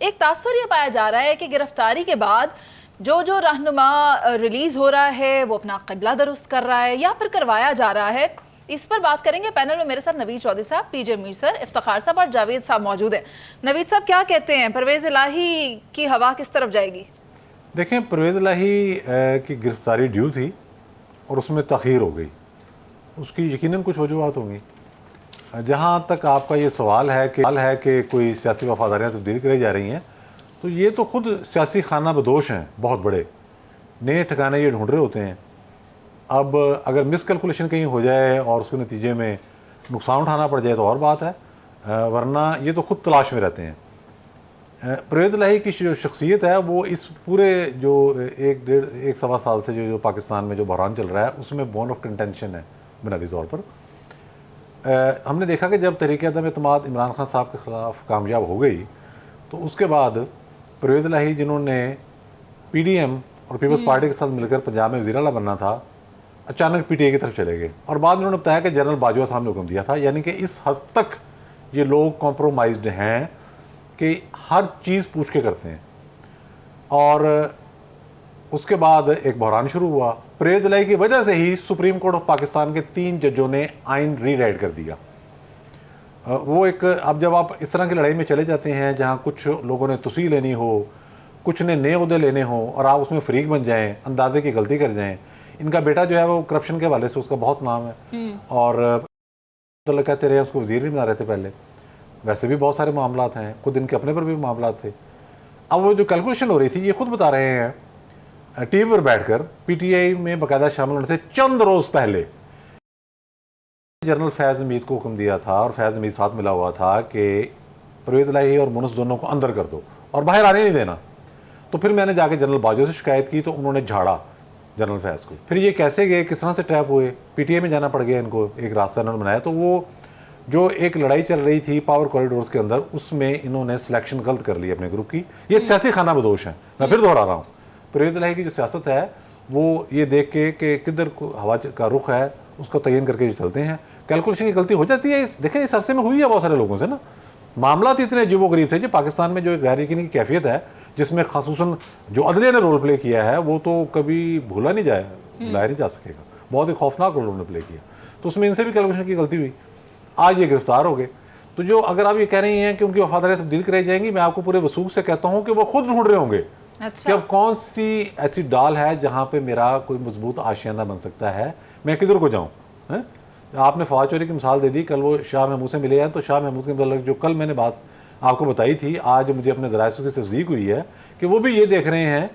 एक तासुर यह पाया जा रहा है कि गिरफ्तारी के बाद जो जो रहनुमा रिलीज हो रहा है वो अपना क़िबला दुरुस्त कर रहा है या फिर करवाया जा रहा है। इस पर बात करेंगे। पैनल में मेरे साथ नवीद चौधरी साहब, पीजे मीर सर, इफ्तिखार साहब और जावेद साहब मौजूद हैं। नवीद साहब, क्या कहते हैं, परवेज़ इलाही की हवा किस तरफ जाएगी? देखें, परवेज़ इलाही की गिरफ्तारी ड्यू थी और उसमें तख़ीर हो गई। उसकी यकीनन कुछ वजूहात होंगी। जहाँ तक आपका ये सवाल है कि कोई सियासी वफादारियाँ तब्दील कराई जा रही हैं, तो ये तो ख़ुद सियासी खाना बदोश हैं, बहुत बड़े नए ठिकाने ये ढूंढ रहे होते हैं। अब अगर मिस कैलकुलेशन कहीं हो जाए और उसके नतीजे में नुकसान उठाना पड़ जाए तो और बात है, वरना ये तो ख़ुद तलाश में रहते हैं। परवेज़ इलाही की जो शख्सियत है वो इस पूरे जो एक सवा साल से जो पाकिस्तान में जो बहरान चल रहा है उसमें बोन ऑफ कंटेंशन है बुनियादी तौर पर। हमने देखा कि जब तहरीक अदम एतमाद इमरान खान साहब के ख़िलाफ़ कामयाब हो गई तो उसके बाद परवेज़ इलाही, जिन्होंने PDM और पीपल्स पार्टी के साथ मिलकर पंजाब में वज़ीर आला बनना था, अचानक PTI की तरफ चले गए और बाद में उन्होंने बताया कि जनरल बाजवा साहब ने हुक्म दिया था। यानी कि इस हद तक ये लोग कॉम्प्रोमाइज्ड हैं कि हर चीज़ पूछ के करते हैं। और उसके बाद एक बहरान शुरू हुआ। परवेज़ इलाही की वजह से ही सुप्रीम कोर्ट ऑफ पाकिस्तान के 3 जजों ने आइन रीराइट कर दिया। वो एक, अब जब आप इस तरह की लड़ाई में चले जाते हैं जहाँ कुछ लोगों ने तुसी लेनी हो, कुछ ने नए उहदे लेने हो और आप उसमें फरीक बन जाएं, अंदाजे की गलती कर जाएं। इनका बेटा जो है वो करप्शन के हवाले से उसका बहुत नाम है और तो कहते रहे उसको वज़ीर नहीं बना रहे थे पहले। वैसे भी बहुत सारे मामलात हैं, खुद इनके अपने पर भी मामलात थे। अब वो जो कैलकुलेशन हो रही थी, ये खुद बता रहे हैं टीवी पर बैठकर, PTI में बाकायदा शामिल होने से चंद रोज़ पहले जनरल फैज़ हमीद को हुक्म दिया था और फैज़ हमीद साथ मिला हुआ था कि परवेज़ इलाही और मुनस दोनों को अंदर कर दो और बाहर आने नहीं देना। तो फिर मैंने जाके जनरल बाजवा से शिकायत की तो उन्होंने झाड़ा जनरल फैज़ को। फिर ये कैसे गए, किस तरह से ट्रैप हुए, PTI में जाना पड़ गया इनको, एक रास्ता इन्होंने बनाया। तो वो जो एक लड़ाई चल रही थी पावर कॉरिडोर्स के अंदर, उसमें इन्होंने सिलेक्शन गलत कर ली अपने ग्रुप की। ये सियासी खाना बदोश है। मैं फिर दोहरा रहा हूँ, परवेज़ इलाही की जो सियासत है वो ये देख के कि किधर हवा का रुख है उसको तयन करके चलते हैं। कैलकुलेशन की गलती हो जाती है। देखें, इस अरसे में हुई है बहुत सारे लोगों से ना। मामला इतने अजीबो गरीब थे जी। पाकिस्तान में जो एक गैर यकीनी की कैफियत है जिसमें खासूसन जो अदलिया ने रोल प्ले किया है वो तो कभी भूला नहीं भुलाया नहीं जा सकेगा। बहुत ही खौफनाक रोल उन्होंने प्ले किया। तो उसमें इनसे भी कैलकुलेशन की गलती हुई, आज ये गिरफ्तार हो गए। तो जो अगर आप ये कह रही हैं कि उनकी वफादारियाँ तब्दील कराई जाएंगी, मैं आपको पूरे वसूख से कहता हूँ कि वो खुद ढूंढ रहे होंगे कि अब कौन सी ऐसी डाल है जहाँ पे मेरा कोई मजबूत आशियाना बन सकता है, मैं किधर को जाऊँ। आपने फवाद चौधरी की मिसाल दे दी, कल वो शाह महमूद से मिले हैं तो शाह महमूद के मतलब जो कल मैंने बात आपको बताई थी, आज मुझे अपने ज़राए से तस्दीक हुई है कि वो भी ये देख रहे हैं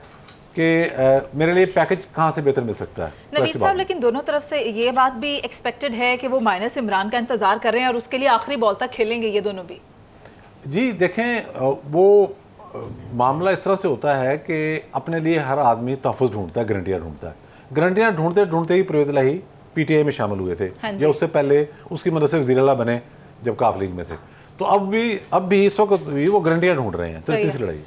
कि मेरे लिए पैकेज कहाँ से बेहतर मिल सकता है। नवीद साहब, लेकिन दोनों तरफ से ये बात भी एक्सपेक्टेड है कि वो माइनस इमरान का इंतजार कर रहे हैं और उसके लिए आखिरी बॉल तक खेलेंगे ये दोनों भी। जी देखें, वो मामला इस तरह से होता है कि अपने लिए हर आदमी तहफ़्फ़ुज़ ढूंढता है, गारंटियाँ ढूंढता है। गारंटियाँ ढूंढते ढूंढते ही परवेज़ इलाही PTI में शामिल हुए थे या उससे पहले उसकी मदद से वज़ीर आला बने जब काफ लीग में थे। तो अब भी इस वक्त भी वो गारंटियाँ ढूंढ रहे हैं। सच्ची सी लड़ाई।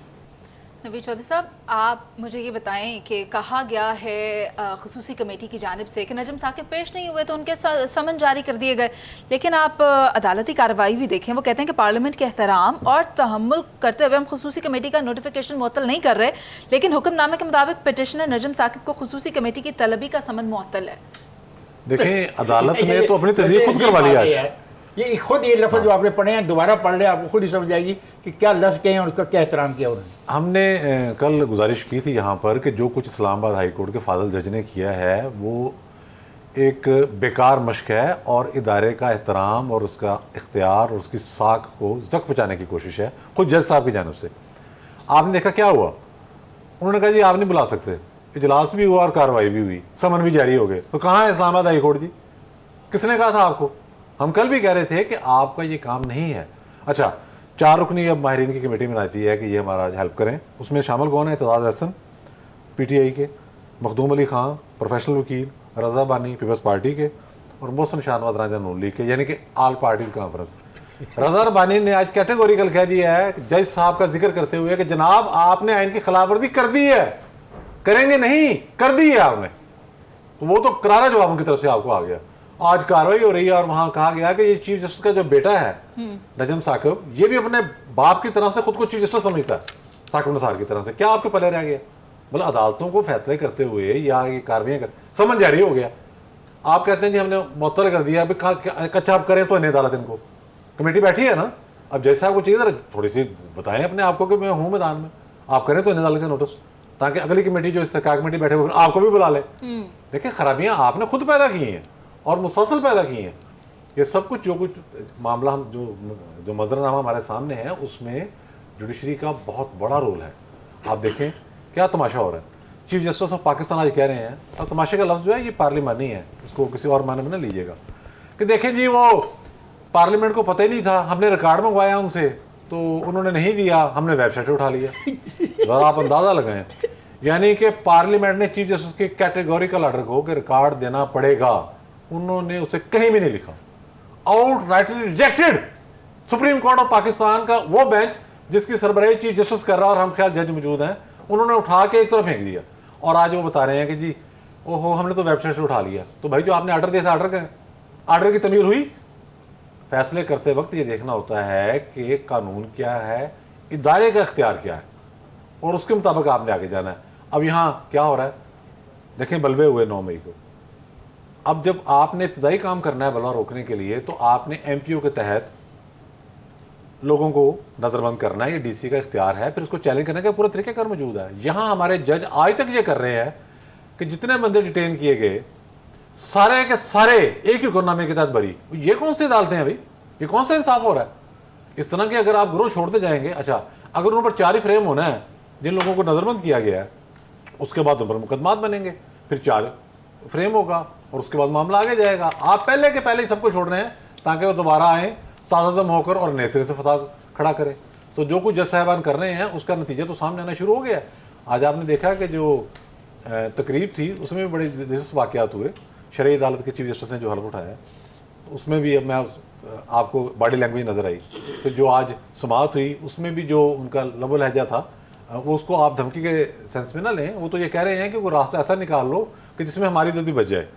नवीद चौधरी साहब, आप मुझे ये बताएं कि कहा गया है ख़ुसूसी कमेटी की जानिब से कि नजम साकिब पेश नहीं हुए तो उनके समन जारी कर दिए गए, लेकिन आप अदालती कार्रवाई भी देखें, वो कहते हैं कि पार्लियामेंट के एहतराम और तहम्मुल करते हुए हम ख़ुसूसी कमेटी का नोटिफिकेशन मुअत्तल नहीं कर रहे, लेकिन हुक्मनामे के मुताबिक पिटिशनर नजम साकिब को ख़ुसूसी कमेटी की तलबी का समन मुअत्तल है। देखें, अदालत ने तो अपनी तस्दीक खुद करवा लिया है। ये खुद ये लफ्ज़ जो आपने पढ़े हैं दोबारा पढ़ ले, आपको खुद ही समझ आएगी कि क्या लफ्ज़ कहे और उसका क्या एहतराम किया उन्होंने। हमने कल गुजारिश की थी यहाँ पर कि जो कुछ इस्लामाबाद हाई कोर्ट के फाजिल जज ने किया है वो एक बेकार मश्क है और इदारे का एहतराम और उसका इख्तियार और उसकी साख को ज़ख्म पहुँचाने की कोशिश है खुद जज साहब की जानिब से। आपने देखा क्या हुआ, उन्होंने कहा जी आप नहीं बुला सकते, इजलास भी हुआ और कार्रवाई भी हुई, समन भी जारी हो गए। तो कहाँ है इस्लामाबाद हाई कोर्ट जी? किसने कहा था आपको? हम कल भी कह रहे थे कि आपका ये काम नहीं है। अच्छा, 4 रुकनी अब माहिरीन की कमेटी बनाती है कि ये हमारा हेल्प करें। उसमें शामिल कौन है? एतजाज़ अहसन PTI के, मखदूम अली खां प्रोफेशनल वकील, रज़ा बानी पीपल्स पार्टी के और मोहसिन शाहनवाज राजा नून लीग के, यानी कि ऑल पार्टीज कॉन्फ्रेंस। रज़ा बानी ने आज कैटेगोरिकल कह दिया है जज साहब का जिक्र करते हुए कि जनाब आपने आइन की खिलाफवर्जी कर दी है, करेंगे नहीं, कर दी है आपने। तो वो तो करारा जवाब उनकी तरफ से आपको आ गया। आज कार्रवाई हो रही है और वहां कहा गया कि ये चीफ जस्टिस का जो बेटा है नजम साकिब, ये भी अपने बाप की तरह से खुद को चीफ जस्टिस समझता है, साकिब निसार की तरह से। क्या आपके पले रह गया? मतलब अदालतों को फैसले करते हुए या ये कार्रवाई कर समन जारी हो गया, आप कहते हैं जी हमने मुअत्तल कर दिया, कच्चा आप करें तो इन्हें अदालत, इनको कमेटी बैठी है ना, अब जैसे आपको चाहिए थोड़ी सी बताएं अपने आपको कि मैं हूँ मैदान में, आप करें तो इन्हें अदालत का नोटिस, ताकि अगली कमेटी जो सरकार कमेटी बैठे हुए आपको भी बुला ले। देखिए खराबियां आपने खुद पैदा की हैं और मुसलसल पैदा की हैं। ये सब कुछ जो कुछ मामला हम जो मंजरनामा हमारे सामने है उसमें जुडिशरी का बहुत बड़ा रोल है। आप देखें क्या तमाशा हो रहा है। चीफ जस्टिस ऑफ पाकिस्तान आज कह रहे हैं, और तमाशे का लफ्ज़ जो है ये पार्लिमानी है, इसको किसी और माने में ना लीजिएगा, कि देखें जी वो पार्लियामेंट को पता ही नहीं था, हमने रिकॉर्ड मंगवाया उनसे तो उन्होंने नहीं दिया, हमने वेबसाइट उठा लिया। जरा आप अंदाजा लगाएं, यानी कि पार्लियामेंट ने चीफ जस्टिस के कैटेगोरिकल ऑर्डर को कि रिकॉर्ड देना पड़ेगा, उन्होंने उसे कहीं भी नहीं लिखा, out rightly rejected. Supreme court of Pakistan का वो बेंच जिसकी सरबराही चीफ जस्टिस कर रहा और हम ख्याल जज मौजूद हैं, उन्होंने उठा के एक तरफ फेंक दिया। और आज वो बता रहे हैं कि जी ओहो हमने तो वेबसाइट से उठा लिया। तो भाई जो आपने ऑर्डर दिया था, ऑर्डर की तमीर हुई? फैसले करते वक्त ये देखना होता है कि कानून क्या है, इदारे का इख्तियार क्या है, और उसके मुताबिक आपने आगे जाना है। अब यहाँ क्या हो रहा है देखें, बलवे हुए 9 मई को। अब जब आपने इब्तदाई काम करना है बलवा रोकने के लिए, तो आपने MPO के तहत लोगों को नजरबंद करना है, ये DC का इख्तियार है, फिर उसको चैलेंज करने का पूरा तरीक़ाकार मौजूद है। यहाँ हमारे जज आज तक ये कर रहे हैं कि जितने बंदे डिटेन किए गए सारे के सारे एक ही हुक्मनामे के तहत बरी। ये कौन सी अदालतें हैं भाई, ये कौन सा इंसाफ हो रहा है? इस तरह के अगर आप गिरोह छोड़ते जाएंगे, अच्छा अगर उन पर 4 ही फ्रेम होना है जिन लोगों को नजरबंद किया गया है, उसके बाद उन पर मुकदमात बनेंगे, फिर 4 फ्रेम होगा और उसके बाद मामला आगे जाएगा। आप पहले के पहले ही सबको छोड़ रहे हैं ताकि वो दोबारा आए ताज़ा दम होकर और नए सिरे से फसाद खड़ा करें। तो जो कुछ जज साहबान कर रहे हैं उसका नतीजा तो सामने आना शुरू हो गया। आज आपने देखा कि जो तकरीब थी उसमें भी बड़े दिलचस्प वाक़यात हुए। शरई अदालत के चीफ जस्टिस ने जो हल्फ उठाया उसमें भी, अब मैं आपको बॉडी लैंग्वेज नज़र आई, फिर जो आज समाअत हुई उसमें भी जो उनका लबो लहजा था वो उसको आप धमकी के सेंस में ना लें। वो तो ये कह रहे हैं कि वो रास्ता ऐसा निकाल लो कि जिसमें हमारी इज्जत भी बच जाए।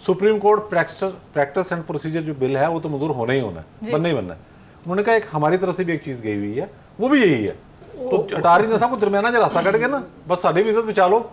Supreme court practice and procedure जो बिल है वो तो मंजूर होना ही होना है, बनना ही बनना है। उन्होंने कहा एक हमारी तरफ से भी एक चीज़ गई हुई है, वो भी यही है। तो अटारी साहब को दरमियाना जो रास्ता कट गया ना, बस साड़ी भी इज्जत बचा लो,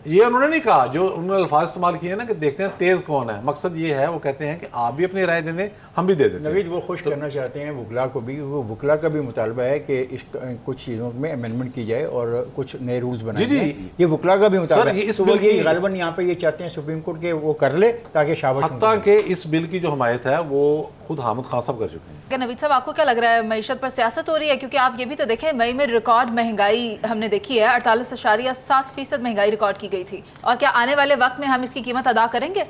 ये उन्होंने नहीं कहा। जो उन्होंने अल्फाज इस्तेमाल किए ना कि देखते हैं तेज़ कौन है, मकसद ये है, वो कहते हैं कि आप भी अपनी राय दे दें, हम भी दे देते हैं। नवीद वो खुश करना चाहते हैं वकला को भी, वो वकला का भी मुतालबा है कि इस कुछ चीज़ों में अमेंडमेंट की जाए और कुछ नए रूल्स बनाए जाए। ये वकला का भी मुतालबा है। इस बिल की गालिबन यहाँ पे ये चाहते हैं सुप्रीम कोर्ट के वो कर ले ताकि शाबाश। हत्ता कि इस बिल की जो हमायत है वो खुद हामिद खान साहब कर चुके हैं। नवीद साहब आपको क्या लग रहा है, मईशत पर सियासत हो रही है? क्योंकि आप ये भी तो देखें, मई में रिकॉर्ड महंगाई हमने देखी है, 48.7% महंगाई रिकॉर्ड की गई थी, और क्या आने वाले वक्त में हम इसकी कीमत अदा करेंगे?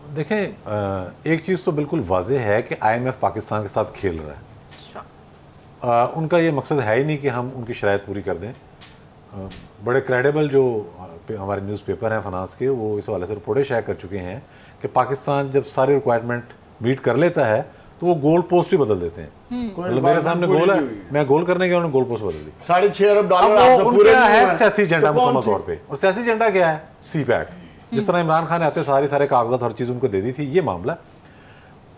देखें एक चीज़ तो बिल्कुल वाज़ेह है कि IMF पाकिस्तान के साथ खेल रहा है। उनका ये मकसद है ही नहीं कि हम उनकी शराइत पूरी कर दें। बड़े क्रेडिबल जो हमारे न्यूज़पेपर हैं फाइनेंस के, वो इस हवाले से रिपोर्टें शेयर कर चुके हैं कि पाकिस्तान जब सारी रिक्वायरमेंट मीट कर लेता है तो वो गोल पोस्ट ही बदल देते हैं। मतलब मेरे सामने गोल है, मैं गोल करने गया, उन्होंने गोल पोस्ट बदल दी। $6.5 अरब उनका है सियासी एजेंडा मुकम्मल तौर पे। और सियासी एजेंडा क्या है? CPAC। जिस तरह इमरान खान ने आते सारे कागजात हर चीज़ उनको दे दी थी। ये मामला,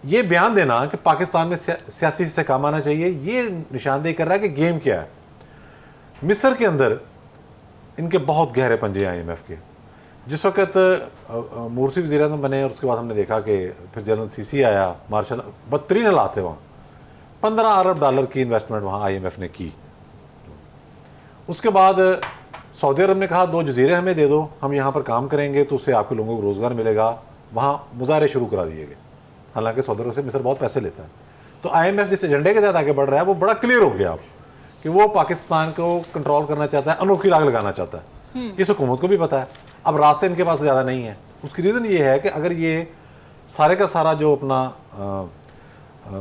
ये बयान देना कि पाकिस्तान में सियासी हिस्से काम आना चाहिए, ये निशानदेही कर रहा है कि गेम क्या है। मिस्र के अंदर इनके बहुत गहरे पंजे हैं IMF के। जिस वक्त मुर्सी वज़ीर आज़म बने और उसके बाद हमने देखा कि फिर जनरल CC आया, मार्शल, बदतरीन हालात थे वहाँ। $15 अरब की इन्वेस्टमेंट वहाँ IMF ने की। उसके बाद सऊदी अरब ने कहा 2 जजीरे हमें दे दो, हम यहाँ पर काम करेंगे तो उससे आपके लोगों को रोज़गार मिलेगा। वहाँ मुजाहरे शुरू करा दिए गए, हालांकि सऊदी अरब से मिस्र बहुत पैसे लेता है। तो IMF जिस एजेंडे के तहत आगे बढ़ रहा है वो बड़ा क्लियर हो गया अब कि वो पाकिस्तान को कंट्रोल करना चाहता है, अनोखी आग लगाना चाहता है। इस हुकूमत को भी पता है। अब रास्ते इनके पास ज़्यादा नहीं है। उसकी रीज़न ये है कि अगर ये सारे का सारा जो अपना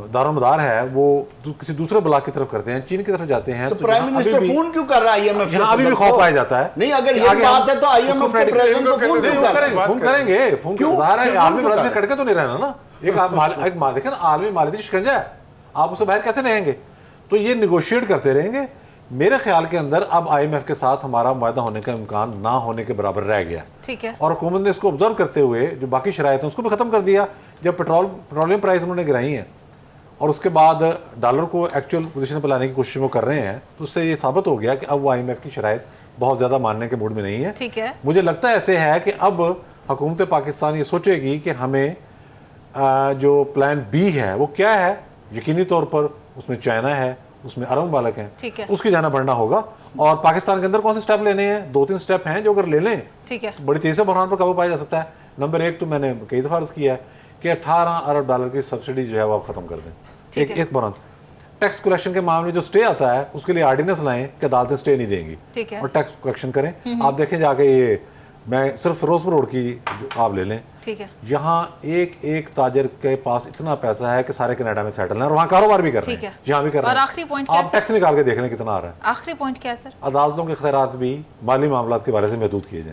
दारोमदार है वो किसी दूसरे ब्लॉक की तरफ करते हैं, चीन की तरफ जाते हैं, तो प्राइम मिनिस्टर फोन क्यों कर रहा है IMF? यहाँ अभी भी खौफ पाया जाता है। नहीं, अगर ये बात है तो IMF के प्रेसिडेंट को फोन क्यों कर रहे हैं? फोन करेंगे, फोन क्यों? आलमी मदद से कटके तो नहीं रहना ना। एक देखें आलमी मालियती शिकंजा है, आप उससे बाहर कैसे रहेंगे? तो ये निगोशिएट करते रहेंगे। मेरे ख्याल के अंदर अब IMF के साथ हमारा मुआहदा होने का इम्कान ना होने के बराबर रह गया। ठीक है। और हुकूमत ने इसको ऑब्जर्व करते हुए जो बाकी शराइत हैं उसको भी ख़त्म कर दिया जब पेट्रोलियम प्राइस उन्होंने गिराई हैं और उसके बाद डॉलर को एक्चुअल पोजीशन पर लाने की कोशिश वो कर रहे हैं, तो उससे ये साबित हो गया कि अब वो IMF की शराइत बहुत ज़्यादा मानने के मूड में नहीं है। ठीक है, मुझे लगता है ऐसे है कि अब हुकूमत पाकिस्तान ये सोचेगी कि हमें जो प्लान बी है वो क्या है। यकीनी तौर पर उसमें चाइना है, उसमें अरब मुबालक हैं, ठीक है, उसकी जाना बढ़ना होगा। और पाकिस्तान के अंदर कौन से स्टेप लेने हैं? 2-3 स्टेप हैं जो अगर ले लें ठीक है, तो बड़ी तेज़ी से बहरान पर काबू पाया जा सकता है। नंबर 1 तो मैंने कई दफ़ा अर्ज़ किया है कि 18 अरब डॉलर की सब्सिडी जो है वो आप ख़त्म कर दें। एक बहरान टैक्स कलेक्शन के मामले जो स्टे आता है उसके लिए आर्डिनेंस लाएं कि अदालतें स्टे नहीं देंगी, ठीक है, और टैक्स कलेक्शन करें। आप देखें जाके, ये मैं सिर्फ फिरोजपुर रोड की आप ले लें, ठीक है, यहाँ एक ताजर के पास इतना पैसा है कि सारे कनाडा में सेटल है और वहाँ कारोबार भी कर रहे ठीक हैं, है। यहाँ भी कर रहे और हैं। आखिरी पॉइंट क्या आप है टैक्स निकाल के देख लें कितना आ रहा है। आखिरी पॉइंट क्या है सर? अदालतों के इख्तियारात भी माली मामलात के बारे से महदूद किए जाएं।